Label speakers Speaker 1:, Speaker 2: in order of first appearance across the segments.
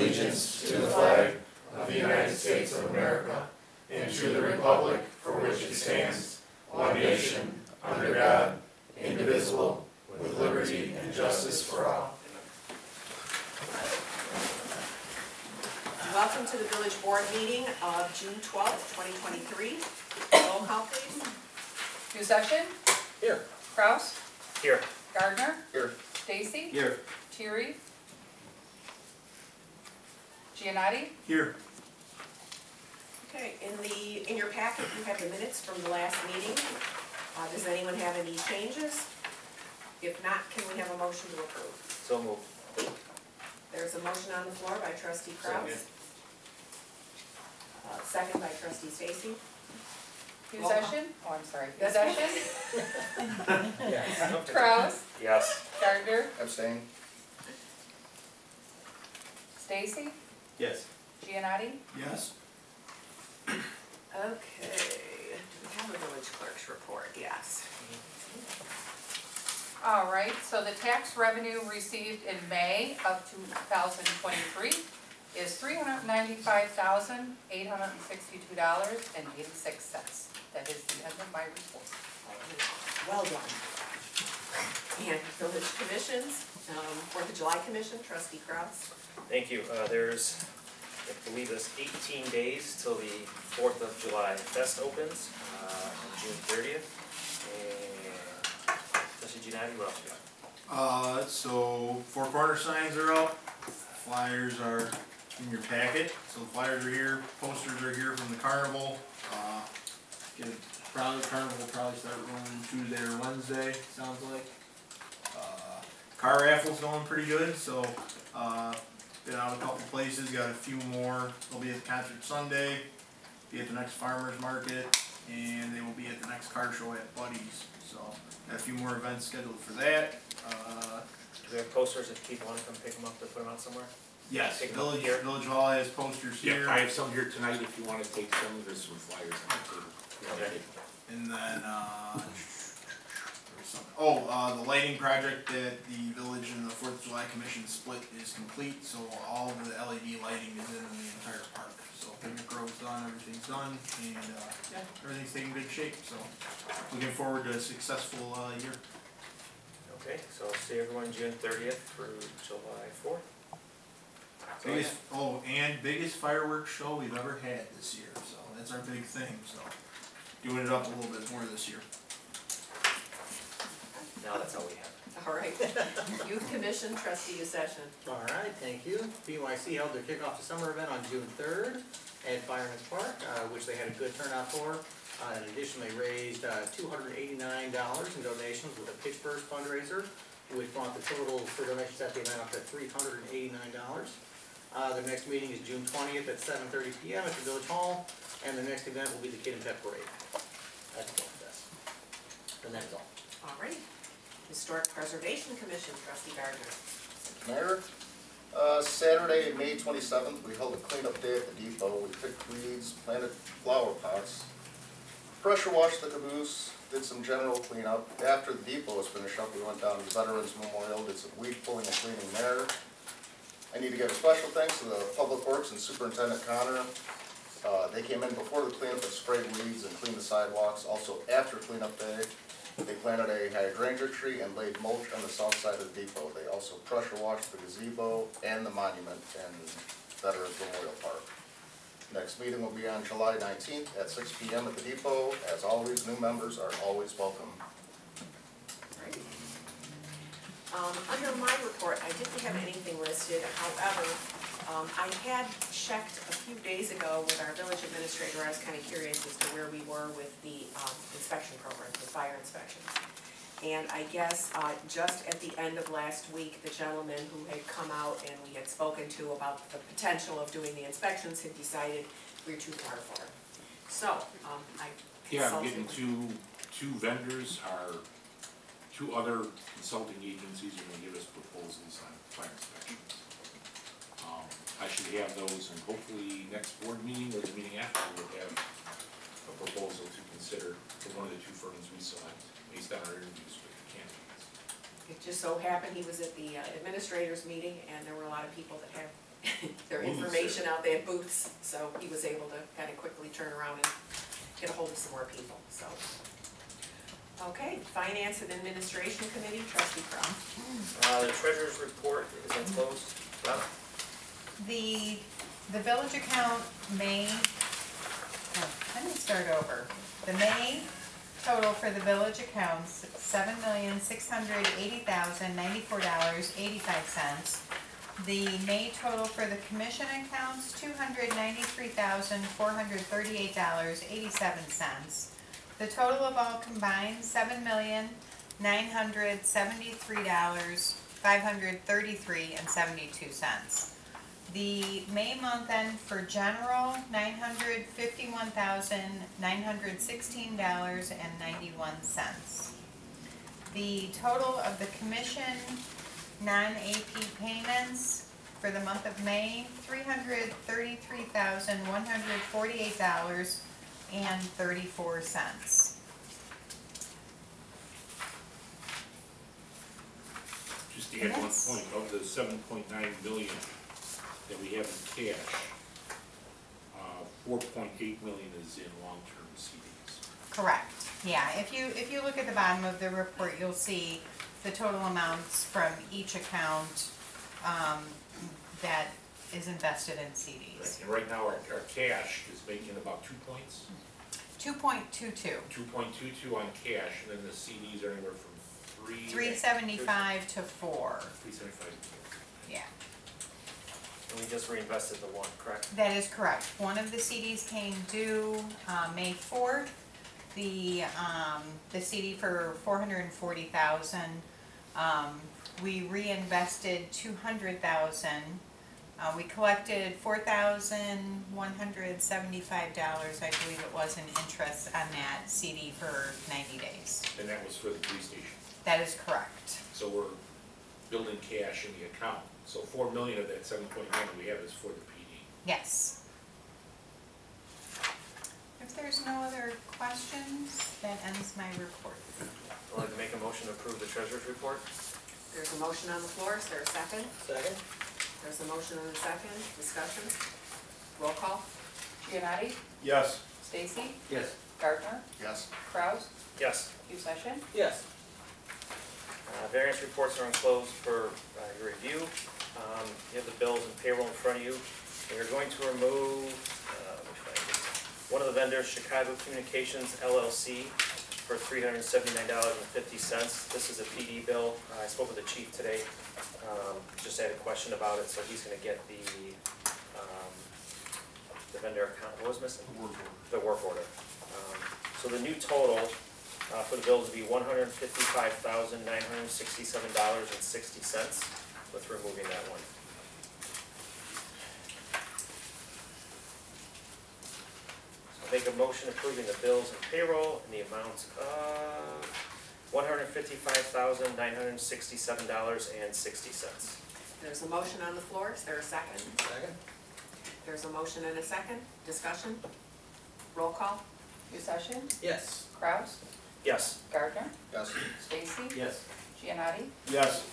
Speaker 1: allegiance to the flag of the United States of America and to the republic for which it stands, one nation, under God, indivisible, with liberty and justice for all.
Speaker 2: Welcome to the Village Board meeting of June 12th, 2023. Roll call, please.
Speaker 3: Musician?
Speaker 4: Here.
Speaker 3: Kraus?
Speaker 4: Here.
Speaker 3: Gardner?
Speaker 4: Here.
Speaker 3: Stacy?
Speaker 4: Here.
Speaker 3: Thierry? Giannotti?
Speaker 4: Here.
Speaker 2: Okay, in your packet you have the minutes from the last meeting. Does anyone have any changes? If not, can we have a motion to approve?
Speaker 4: So moved.
Speaker 2: There's a motion on the floor by Trustee Kraus. Second by Trustee Stacy.
Speaker 3: Musician? Oh, I'm sorry.
Speaker 2: That's
Speaker 3: Musician?
Speaker 4: Yes.
Speaker 3: Kraus?
Speaker 4: Yes.
Speaker 3: Gardner?
Speaker 4: Abstain.
Speaker 3: Stacy?
Speaker 4: Yes.
Speaker 3: Giannotti?
Speaker 4: Yes.
Speaker 2: Okay, do we have a village clerk's report? Yes.
Speaker 3: All right, so the tax revenue received in May of 2023 is $395,862.86. That is the end of my report.
Speaker 2: Well done. And village commissions, 4th of July Commission, Trustee Kraus.
Speaker 5: Thank you. There's, I believe it's 18 days till the 4th of July Fest opens on June 30th. And Trustee Giannotti, what else you got?
Speaker 6: So 4 corner signs are up, flyers are in your packet. So the flyers are here, posters are here from the carnival. Carnival will probably start rolling Tuesday or Wednesday, sounds like. Car raffle's going pretty good, so been out a couple places, got a few more. They'll be at the concert Sunday, be at the next farmer's market, and they will be at the next car show at Buddy's. So got a few more events scheduled for that.
Speaker 5: Do we have posters if people want to come pick them up to put them out somewhere?
Speaker 6: Yes,
Speaker 5: Take them up
Speaker 6: Village
Speaker 5: here.
Speaker 6: Hall has posters here.
Speaker 4: Yeah, I have some here tonight if you want to take some. There's some flyers on the table.
Speaker 5: Okay.
Speaker 6: And then, the lighting project that the village and the 4th of July Commission split is complete, so all of the LED lighting is in the entire park. So picnic road's done, everything's done, and everything's taking good shape, so looking forward to a successful year.
Speaker 5: Okay, so I'll see everyone June 30th through July 4th.
Speaker 6: Biggest fireworks show we've ever had this year, so that's our big thing, so doing it up a little bit more this year.
Speaker 5: Now that's all we have.
Speaker 2: All right. Youth Commission, Trustee Session.
Speaker 7: All right, thank you. BYC held their kickoff to summer event on June 3rd at Fireman's Park, which they had a good turnout for. In addition, they raised $289 in donations with a pitch burst fundraiser, which brought the total for donations at the event up to $389. The next meeting is June 20th at 7:30 p.m. at the Village Hall, and the next event will be the Kid and Pet Parade at the Golden Fest. And that's all.
Speaker 2: All right. Historic Preservation Commission, Trustee Gardner.
Speaker 8: Mayor, Saturday, May 27th, we held a cleanup day at the depot. We picked weeds, planted flower pots, pressure washed the caboose, did some general cleanup. After the depot was finished up, we went down to the Veterans Memorial, did some weed pulling and cleaning there. I need to give a special thanks to the Public Works and Superintendent Connor. They came in before the cleanup and sprayed weeds and cleaned the sidewalks. Also, after cleanup day, they planted a hydrangea tree and laid mulch on the south side of the depot. They also pressure washed the gazebo and the monument in Veterans Memorial Park. Next meeting will be on July 19th at 6 p.m. at the depot. As always, new members are always welcome.
Speaker 2: Right. Under my report, I didn't have anything listed. However, I had checked a few days ago with our village administrator. I was kind of curious as to where we were with the inspection program, the fire inspections. And I guess just at the end of last week, the gentleman who had come out and we had spoken to about the potential of doing the inspections had decided we were too far for it. So I
Speaker 4: Yeah, I'm getting two vendors, two other consulting agencies are going to give us proposals on fire inspections. I should have those, and hopefully next board meeting or the meeting after we'll have a proposal to consider for one of the 2 firms we select based on our interviews with the candidates.
Speaker 2: It just so happened he was at the administrators meeting, and there were a lot of people that have their
Speaker 4: Booths.
Speaker 2: information out. They had booths, so he was able to kind of quickly turn around and get a hold of some more people, so. Okay, Finance and Administration Committee, Trustee Crum.
Speaker 5: The treasurer's report is enclosed. Rob?
Speaker 3: The village account May, let me start over. The May total for the village accounts, $7,680,094.85. The May total for the commission accounts, $293,438.87. The total of all combined, $7,973,533.72. The May month end for general, $951,916.91. The total of the commission non-AP payments for the month of May, $333,148.34.
Speaker 4: Just to add one point, of the 7.9 million that we have in cash, 4.8 million is in long-term CDs.
Speaker 3: Correct, yeah, if you look at the bottom of the report, you'll see the total amounts from each account that is invested in CDs.
Speaker 4: And right now, our cash is making about 2 points,
Speaker 3: 2.22.
Speaker 4: 2.22 on cash, and then the CDs are anywhere from
Speaker 3: 375 to 4,
Speaker 4: 375 to 4.
Speaker 3: yeah.
Speaker 5: And we just reinvested the one, correct?
Speaker 3: That is correct. One of the CDs came due May 4th. The CD for $440,000. We reinvested $200,000. We collected $4,175, I believe it was, in interest on that CD for 90 days.
Speaker 4: And that was for the police station.
Speaker 3: That is correct.
Speaker 4: So we're building cash in the account. So 4 million of that 7.9 we have is for the PD.
Speaker 3: Yes. If there's no other questions, that ends my report.
Speaker 5: I'd like to make a motion to approve the treasurer's report.
Speaker 2: There's a motion on the floor, is there a second?
Speaker 7: Second?
Speaker 2: There's a motion and a second, discussion, roll call.
Speaker 3: Giannotti?
Speaker 6: Yes.
Speaker 3: Stacy?
Speaker 7: Yes.
Speaker 3: Gardner?
Speaker 8: Yes.
Speaker 3: Kraus?
Speaker 5: Yes.
Speaker 3: Session?
Speaker 7: Yes.
Speaker 5: Variance reports are enclosed for your review. You have the bills and payroll in front of you. We are going to remove, one of the vendors, Chicago Communications LLC, for $379.50. This is a PD bill. I spoke with the chief today, just had a question about it, so he's gonna get the vendor account. What was missing? The work order. So the new total for the bills would be $155,967.60 with removing that one. So I'll make a motion approving the bills and payroll in the amount of $155,967.60.
Speaker 2: There's a motion on the floor, is there a second?
Speaker 7: Second?
Speaker 2: There's a motion and a second, discussion, roll call.
Speaker 3: Session?
Speaker 7: Yes.
Speaker 3: Kraus?
Speaker 5: Yes.
Speaker 3: Gardner?
Speaker 8: Yes.
Speaker 3: Stacy?
Speaker 7: Yes.
Speaker 3: Giannotti?
Speaker 6: Yes.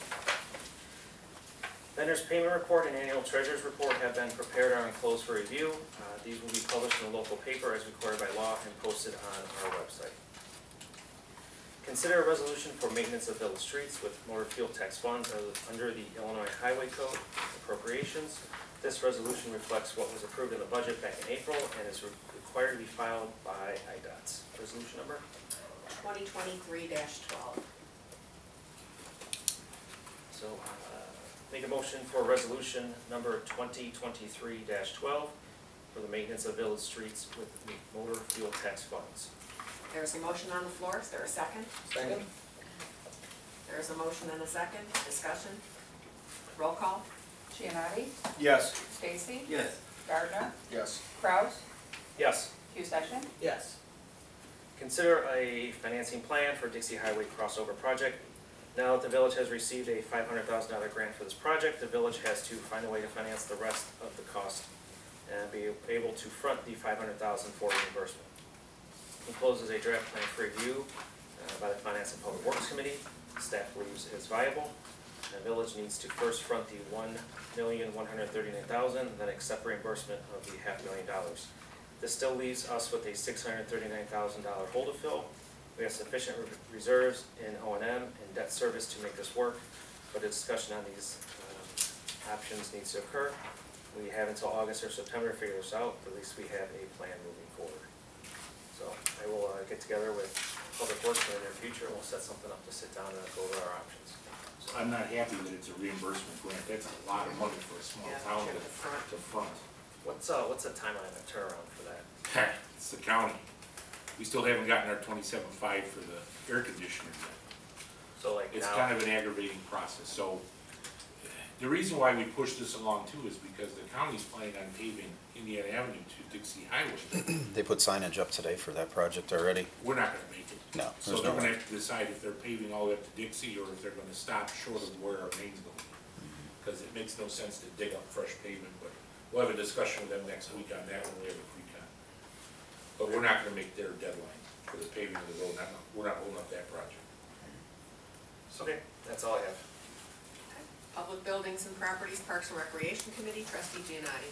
Speaker 5: Vendor's payment report and annual treasurer's report have been prepared and are enclosed for review. These will be published in the local paper as required by law and posted on our website. Consider a resolution for maintenance of village streets with motor fuel tax funds under the Illinois Highway Code appropriations. This resolution reflects what was approved in the budget back in April and is required to be filed by IDOT's. Resolution number?
Speaker 2: 2023-12.
Speaker 5: So, make a motion for resolution number 2023-12 for the maintenance of village streets with motor fuel tax funds.
Speaker 2: There's a motion on the floor, is there a second?
Speaker 7: Second?
Speaker 2: There's a motion and a second, discussion, roll call.
Speaker 3: Giannotti?
Speaker 6: Yes.
Speaker 3: Stacy?
Speaker 7: Yes.
Speaker 3: Gardner?
Speaker 8: Yes.
Speaker 3: Kraus?
Speaker 5: Yes.
Speaker 3: Session?
Speaker 7: Yes.
Speaker 5: Consider a financing plan for Dixie Highway crossover project. Now that the village has received a $500,000 grant for this project, the village has to find a way to finance the rest of the cost and be able to front the $500,000 for reimbursement. Encloses a draft plan for review by the Finance and Public Works Committee. Staff believes it is viable. The village needs to first front the $1,139,000, then accept reimbursement of the $500,000. This still leaves us with a $639,000 hole to fill. We have sufficient reserves in O&M and debt service to make this work, but a discussion on these options needs to occur. We have until August or September to figure this out, but at least we have a plan moving forward. So I will get together with Public Works in the near future, and we'll set something up to sit down and go over our options.
Speaker 4: So I'm not happy that it's a reimbursement grant. That's a lot of money for a small
Speaker 2: Yeah,
Speaker 4: town
Speaker 2: to
Speaker 4: to
Speaker 2: the front.
Speaker 4: front.
Speaker 5: What's the timeline of turnaround for that?
Speaker 4: It's the county. We still haven't gotten our 27.5 for the air conditioners yet.
Speaker 5: So like
Speaker 4: It's
Speaker 5: now,
Speaker 4: kind of an aggravating process. So the reason why we push this along too is because the county's planning on paving Indiana Avenue to Dixie Highway.
Speaker 9: They put signage up today for that project already?
Speaker 4: We're not gonna make it.
Speaker 9: No,
Speaker 4: So
Speaker 9: there's
Speaker 4: they're
Speaker 9: no
Speaker 4: gonna
Speaker 9: way.
Speaker 4: have to decide if they're paving all the way up to Dixie or if they're gonna stop short of where our main's going. Because it makes no sense to dig up fresh pavement, but we'll have a discussion with them next week on that when we have a pre-con. But we're not gonna make their deadline for the paving of the road. We're not holding up that project.
Speaker 5: okay, that's all I have.
Speaker 2: Public Buildings and Properties, Parks and Recreation Committee, trustee Giannotti.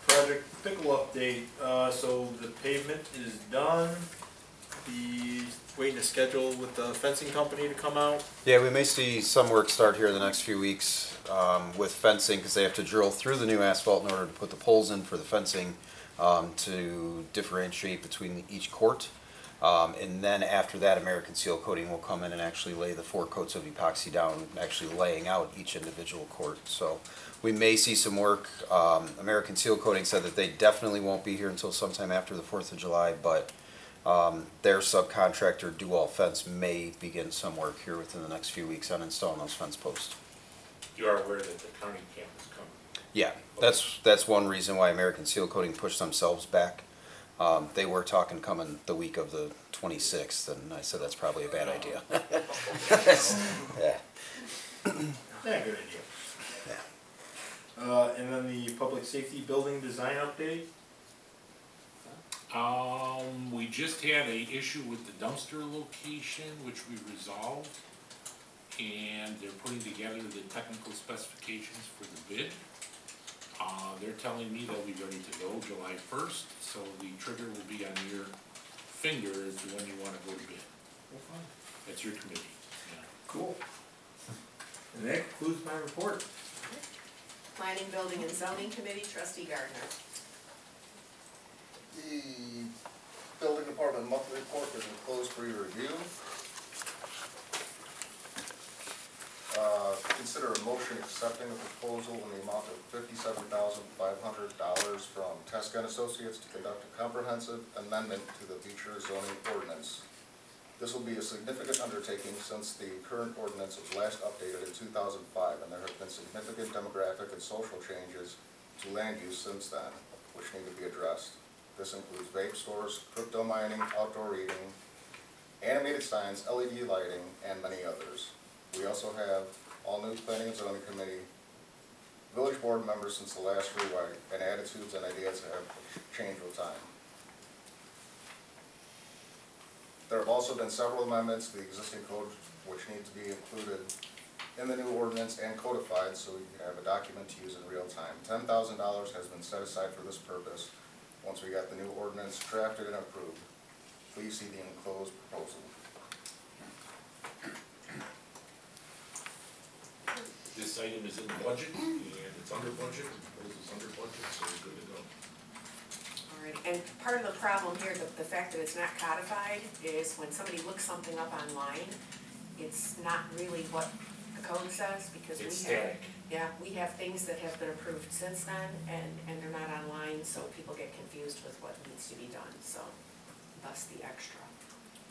Speaker 6: Project Pickle update, so the pavement is done. Waiting to schedule with the fencing company to come out.
Speaker 9: Yeah, we may see some work start here in the next few weeks with fencing, because they have to drill through the new asphalt in order to put the poles in for the fencing to differentiate between each court. And then after that, American Seal Coating will come in and actually lay the 4 coats of epoxy down, actually laying out each individual court. So we may see some work. American Seal Coating said that they definitely won't be here until sometime after the 4th of July, but their subcontractor, Do All Fence, may begin some work here within the next few weeks on installing those fence posts.
Speaker 4: You are aware that the county camp is coming.
Speaker 9: Yeah, that's one reason why American Seal Coating pushed themselves back. They were talking coming the week of the 26th, and I said that's probably a bad idea. Yeah.
Speaker 6: Yeah, good idea. And then the public safety building design update.
Speaker 4: We just had a issue with the dumpster location, which we resolved. And they're putting together the technical specifications for the bid. They're telling me they'll be ready to go July 1st, so the trigger will be on your finger as to when you wanna go to bid.
Speaker 6: Well, fine.
Speaker 4: That's your committee. Yeah.
Speaker 6: Cool. And that concludes my report.
Speaker 2: Planning, Building and Zoning Committee, trustee Gardner.
Speaker 8: The building department monthly report is enclosed for your review. Consider a motion accepting a proposal in the amount of $57,500 from Tesca and Associates to conduct a comprehensive amendment to the Beecher zoning ordinance. This will be a significant undertaking since the current ordinance was last updated in 2005, and there have been significant demographic and social changes to land use since then, which need to be addressed. This includes vape stores, crypto mining, outdoor eating, animated signs, LED lighting, and many others. We also have all new planning and zoning committee, village board members since the last rewrite, and attitudes and ideas have changed with time. There have also been several amendments to the existing code which need to be included in the new ordinance and codified so we can have a document to use in real time. $10,000 has been set aside for this purpose once we got the new ordinance drafted and approved. Please see the enclosed proposal.
Speaker 4: This item is in the budget, and it's under budget, it's under budget, so we're good to go.
Speaker 2: Alright, and part of the problem here, the fact that it's not codified, is when somebody looks something up online, it's not really what the code says, because
Speaker 5: It's
Speaker 2: we have,
Speaker 5: static.
Speaker 2: yeah, we have things that have been approved since then, and they're not online, so people get confused with what needs to be done, so thus the extra.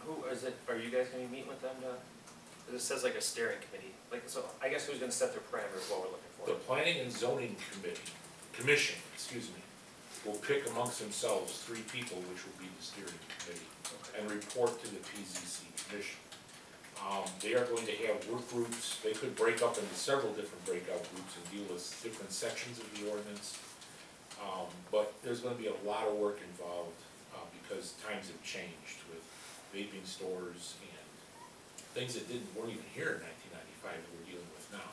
Speaker 5: Who is it, are you guys gonna be meeting with them to, it says like a steering committee, like, so I guess who's gonna set their parameters, what we're looking for?
Speaker 4: The Planning and Zoning Commission, will pick amongst themselves 3 people, which will be the steering committee, and report to the PZC commission. They are going to have work groups. They could break up into several different breakout groups and deal with different sections of the ordinance. But there's gonna be a lot of work involved, because times have changed with vaping stores and things that weren't even here in 1995 that we're dealing with now.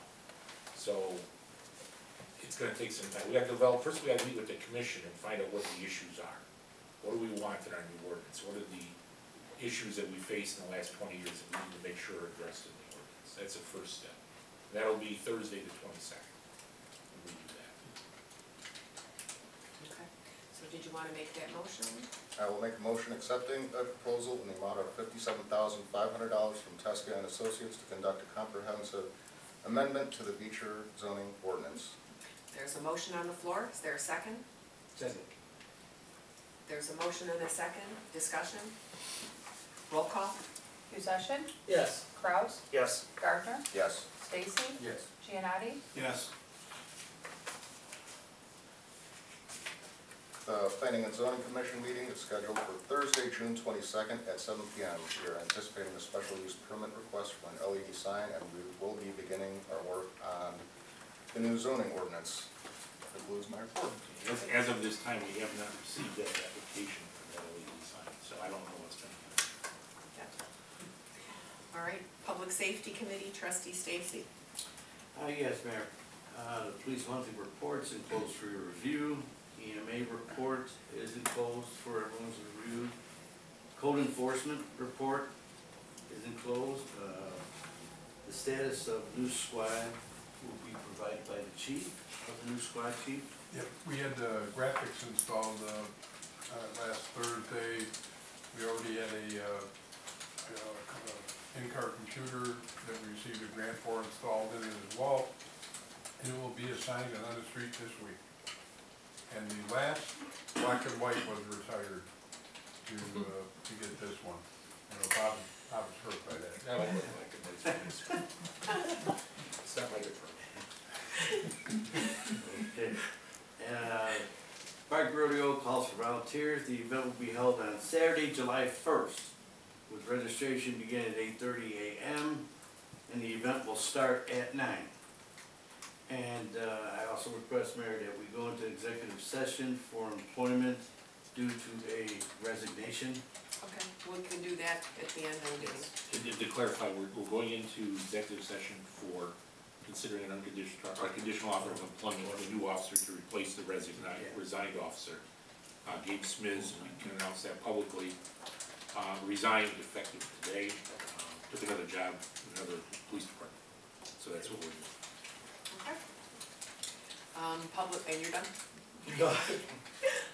Speaker 4: gonna take some time. We gotta develop, first we gotta meet with the commission and find out what the issues are. What do we want in our new ordinance? What are the issues that we faced in the last 20 years that we need to make sure are addressed in the ordinance? That's the first step. That'll be Thursday the 22nd. When we do that.
Speaker 2: Okay, so did you wanna make that motion?
Speaker 8: I will make a motion accepting a proposal in the amount of $57,500 from Tesca and Associates to conduct a comprehensive amendment to the Beecher zoning ordinance.
Speaker 2: There's a motion on the floor, is there a second?
Speaker 6: Second.
Speaker 2: There's a motion and a second, discussion? Roll call?
Speaker 10: Possession,
Speaker 7: Yes.
Speaker 10: Kraus,
Speaker 5: Yes.
Speaker 10: Gardner,
Speaker 8: Yes.
Speaker 10: Stacy,
Speaker 6: Yes.
Speaker 10: Giannotti,
Speaker 6: Yes.
Speaker 8: The Planning and Zoning Commission meeting is scheduled for Thursday, June 22nd at 7 p.m. We are anticipating a special use permit request for an LED sign, and we will be beginning our work on the new zoning ordinance. That concludes my report.
Speaker 4: As of this time, we have not received that application for that LED sign, so I don't know what's going to happen.
Speaker 2: All right, Public Safety Committee, Trustee Stacy.
Speaker 11: Yes, Mayor. The police monthly report's enclosed for your review. EMA report is enclosed for everyone's review. Code enforcement report is enclosed. The status of new squad will be provided by the chief, of the new squad chief.
Speaker 12: Yep, we had the graphics installed last Thursday. We already had a in-car computer that we received a grant for installed in it as well. And it will be assigned on the street this week. And the last black and white was retired to get this one. You know, Bob was hurt by that.
Speaker 4: I don't look like it. It's not my good friend.
Speaker 11: Okay. Park Rodeo calls for volunteers. The event will be held on Saturday, July 1st, with registration beginning at 8:30 a.m. and the event will start at 9. And I also request, Mayor, that we go into executive session for employment due to a resignation.
Speaker 2: Okay, we can do that at the end of the meeting.
Speaker 4: To clarify, we're going into executive session for considering an conditional offer of employment of a new officer to replace the resigned officer. Gabe Smith, we can announce that publicly, resigned effective today, took another job in another police department. So that's what we're doing.
Speaker 2: Okay. And you're done?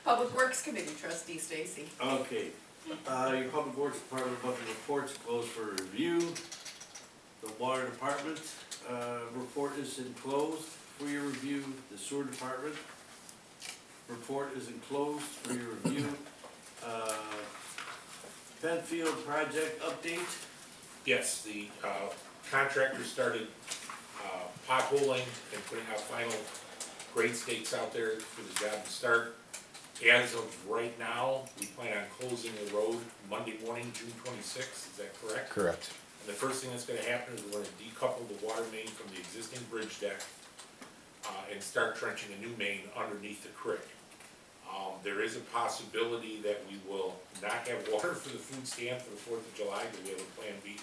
Speaker 2: Public Works Committee, Trustee Stacy.
Speaker 11: Okay. Your Public Works Department monthly reports closed for review. The Water Department report is enclosed for your review. The Sewer Department report is enclosed for your review. Penfield project update.
Speaker 4: Yes, the contractor started potholing and putting out final grade stakes out there for the job to start. As of right now, we plan on closing the road Monday morning, June 26th, is that correct?
Speaker 9: Correct.
Speaker 4: And the first thing that's gonna happen is we're gonna decouple the water main from the existing bridge deck and start trenching a new main underneath the creek. There is a possibility that we will not have water for the food stand for the 4th of July, but we have a plan B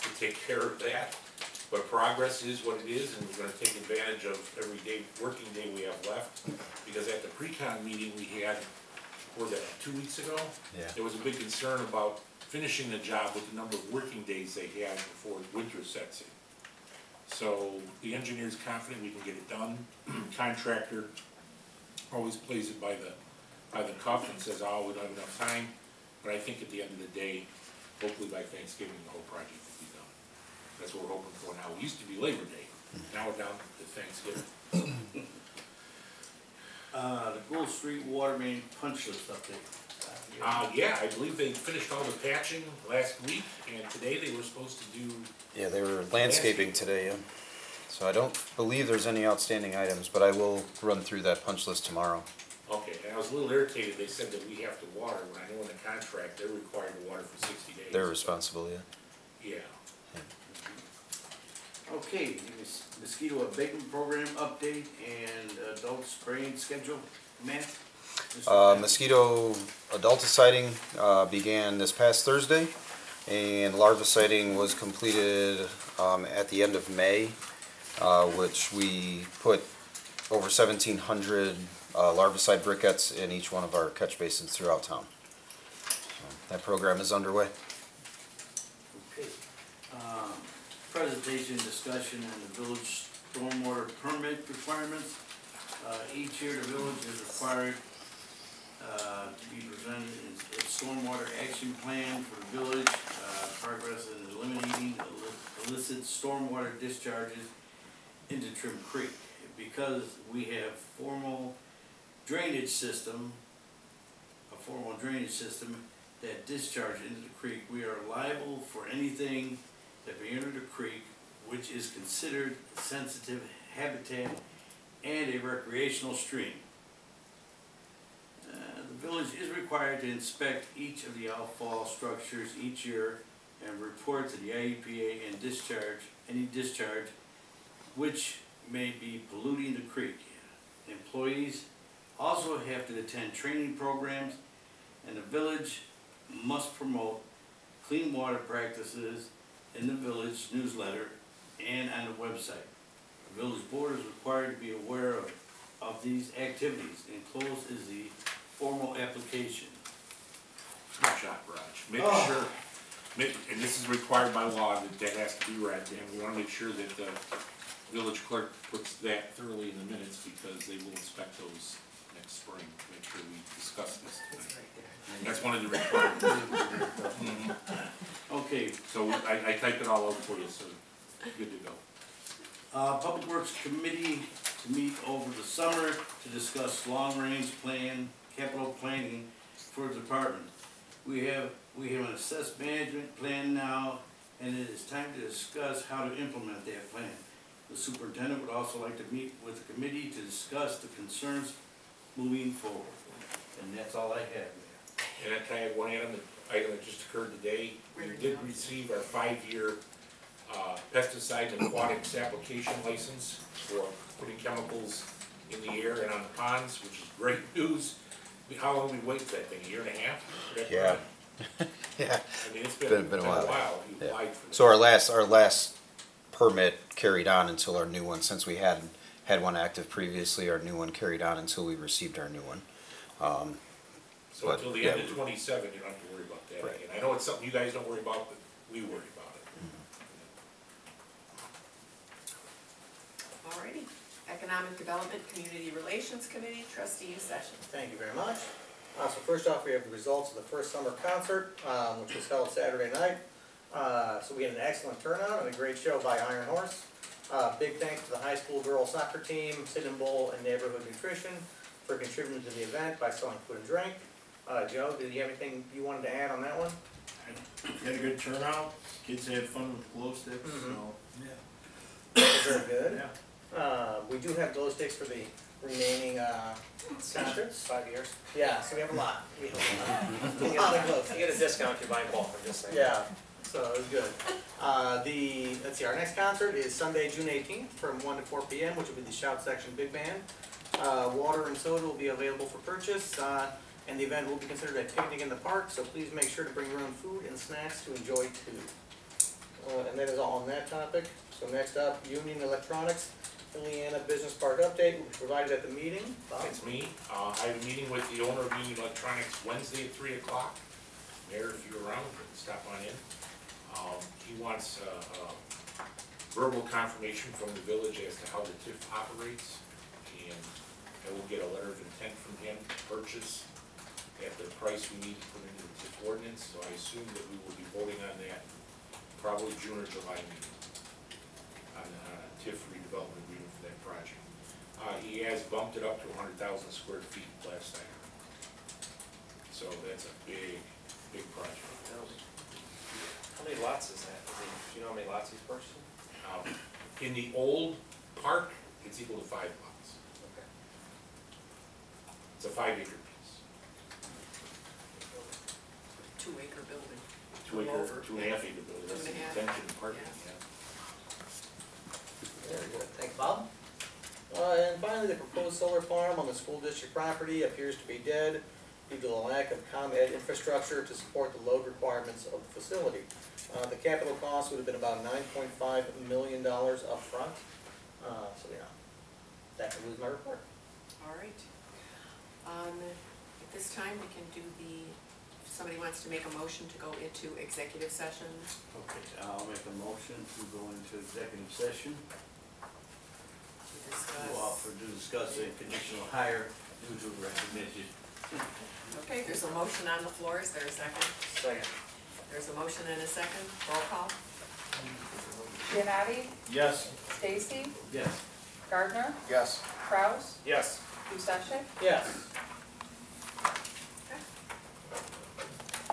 Speaker 4: to take care of that. But progress is what it is, and we're gonna take advantage of every day, working day we have left. Because at the pre-con meeting we had, what was that, 2 weeks ago?
Speaker 9: Yeah.
Speaker 4: There was a big concern about finishing the job with the number of working days they had before winter sets in. So the engineer's confident we can get it done. Contractor always plays it by the cuff and says, oh, we don't have enough time. But I think at the end of the day, hopefully by Thanksgiving, the whole project will be done. That's what we're hoping for now. It used to be Labor Day. Now we're down to Thanksgiving.
Speaker 11: The Gould Street Water Main punch list update.
Speaker 4: Yeah, I believe they finished all the patching last week, and today they were supposed to do,
Speaker 9: Yeah, they were landscaping today, yeah. So I don't believe there's any outstanding items, but I will run through that punch list tomorrow.
Speaker 4: okay, and I was a little irritated, they said that we have to water, when I know in the contract, they're required to water for 60 days.
Speaker 9: They're responsible, yeah.
Speaker 4: Yeah.
Speaker 11: Okay, mosquito abatement program update and adult spraying schedule. Matt?
Speaker 9: Mosquito adulticiding began this past Thursday, and larviciding was completed at the end of May, which we put over 1,700 larvicide briquettes in each one of our catch basins throughout town. So that program is underway.
Speaker 11: Okay. Presentation discussion on the village stormwater permit requirements. Each year the village is required to be presented its stormwater action plan for the village, progress in eliminating illicit stormwater discharges into Trim Creek. Because we have a formal drainage system that discharges into the creek, we are liable for anything that may enter the creek which is considered sensitive habitat and a recreational stream. The village is required to inspect each of the outfall structures each year and report to the IEPA and any discharge which may be polluting the creek. Employees also have to attend training programs, and the village must promote clean water practices in the village newsletter and on the website. The village board is required to be aware of these activities. Enclosed is the formal application.
Speaker 4: Good job, Raj. Make sure, and this is required by law that has to be read, and we wanna make sure that the village clerk puts that thoroughly in the minutes, because they will inspect those next spring, to make sure we discuss this tonight. And that's one of the requirements.
Speaker 11: Okay,
Speaker 4: So I typed it all out for you, so good to go.
Speaker 11: Public Works Committee to meet over the summer to discuss long-range plan, capital planning for the department. We have an assessed management plan now, and it is time to discuss how to implement that plan. The superintendent would also like to meet with the committee to discuss the concerns moving forward. And that's all I have, Mayor.
Speaker 4: And I can add one item that just occurred today. We did receive our 5-year pesticide and aquatics application license for putting chemicals in the air and on the ponds, which is great news. How long did we wait for that thing, a year and a half?
Speaker 9: Yeah. Yeah.
Speaker 4: I mean, it's been a while. You
Speaker 9: Yeah.
Speaker 4: applied for that.
Speaker 9: So our last permit carried on until our new one, since we had one active previously, our new one carried on until we received our new one.
Speaker 4: So
Speaker 9: but,
Speaker 4: until the
Speaker 9: yeah,
Speaker 4: end of 27, you don't have to worry about that.
Speaker 9: Right.
Speaker 4: And I know it's something you guys don't worry about, but we worry about it.
Speaker 2: Alrighty. Economic Development Community Relations Committee, Trustee Sessions.
Speaker 7: Thank you very much. So first off, we have the results of the first summer concert, which was held Saturday night. So we had an excellent turnout and a great show by Iron Horse. Big thanks to the high school girls soccer team, Cinnamon Bowl, and Neighborhood Nutrition for contributing to the event by selling food and drink. Joe, did you have anything you wanted to add on that one?
Speaker 6: We had a good turnout, kids had fun with the glow sticks, so,
Speaker 7: Very good.
Speaker 6: yeah.
Speaker 7: We do have glow sticks for the remaining concerts.
Speaker 5: 5 years.
Speaker 7: Yeah, so we have a lot. We have a lot of glow
Speaker 5: You
Speaker 7: sticks.
Speaker 5: get a discount if you buy in bulk, I'm just saying.
Speaker 7: Yeah, so it was good. Let's see, our next concert is Sunday, June 18th from 1 to 4 p.m., which will be the Shout Section Big Band. Water and soda will be available for purchase, and the event will be considered a picnic in the park, so please make sure to bring your own food and snacks to enjoy too. And that is all on that topic. So next up, Union Electronics, Indiana Business Park update will be provided at the meeting. Bob?
Speaker 4: It's me. I have a meeting with the owner of Union Electronics Wednesday at 3 o'clock. Mayor, if you're around, stop on in. He wants verbal confirmation from the village as to how the TIF operates, and I will get a letter of intent from him to purchase at the price we need to put into the TIF ordinance, so I assume that we will be voting on that probably June or July meeting on TIF redevelopment agreement for that project. He has bumped it up to 100,000 square feet last I heard. So that's a big project.
Speaker 5: How many lots is that? Do you know how many lots he's purchasing?
Speaker 4: In the old park, it's equal to 5 lots.
Speaker 5: Okay.
Speaker 4: It's a 5-acre piece.
Speaker 2: 2-acre building.
Speaker 4: 2-acre, 2.5-acre building, that's the
Speaker 2: 2.5.
Speaker 4: intention of parking,
Speaker 2: Yeah.
Speaker 4: yeah.
Speaker 7: Very good, thanks, Bob. And finally, the proposed solar farm on the school district property appears to be dead due to the lack of ComEd infrastructure to support the load requirements of the facility. The capital cost would have been about $9.5 million upfront, so yeah. That concludes my report.
Speaker 2: All right. At this time, we can do if somebody wants to make a motion to go into executive session.
Speaker 11: Okay, I'll make a motion to go into executive session to discuss a conditional hire due to recognition.
Speaker 2: Okay, there's a motion on the floor. Is there a second?
Speaker 5: Second.
Speaker 2: There's a motion and a second. Roll call.
Speaker 10: Giannotti,
Speaker 11: Yes.
Speaker 10: Stacy,
Speaker 11: Yes.
Speaker 10: Gardner,
Speaker 8: Yes.
Speaker 10: Kraus,
Speaker 5: Yes.
Speaker 10: Musashik,
Speaker 7: Yes.